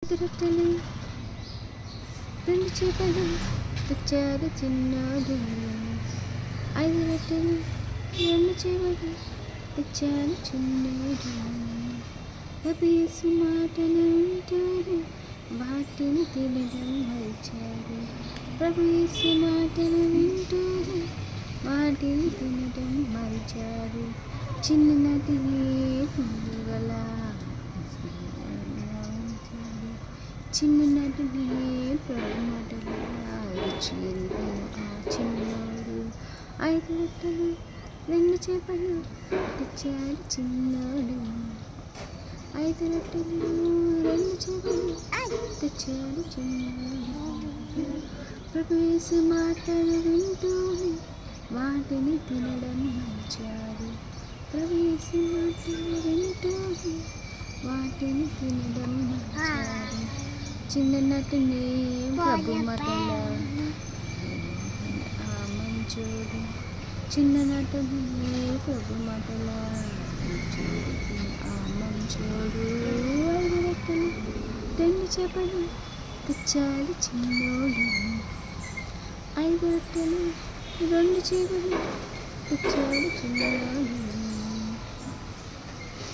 రొట్టెలు రెండు చేపలు తెచ్చాడు చిన్నోడు. 5 రొట్టెలు 2 చేపలు తెచ్చాడు చిన్నోడు. యేసు మాటలు వింటూనే వాటిని తినడం మరిచాడు. ప్రభు యేసు మాటలు వింటూనే వాటిని తినడం మరిచాడు. చిన్ననాటి పువ్వుగల చిన్ననాటి ప్రభు మాటలు రుచి ఎరిగిన ఆ చిన్నోడు. 5 రొట్టెలు 2 చేపలు తెచ్చాడు చిన్నోడు. 5 రొట్టెలు 2 చేపలు తెచ్చాడు చిన్నోడు. ప్రభు యేసు మాటలు వింటూనే వాటిని తినడం మరిచాడు. ప్రభు యేసు మాటలు వింటూనే వాటిని తినడం మరిచాడు. చిన్ననాటి ప్రభు మాటల మంచోడు. చిన్ననాటి ప్రభు మాటల మంచోడు. 5 రొట్టెలు 2 చేపలు తెచ్చాడు చిన్నోడు. 5 రొట్టెలు 2 చేపలు తెచ్చాడు చిన్నోడు.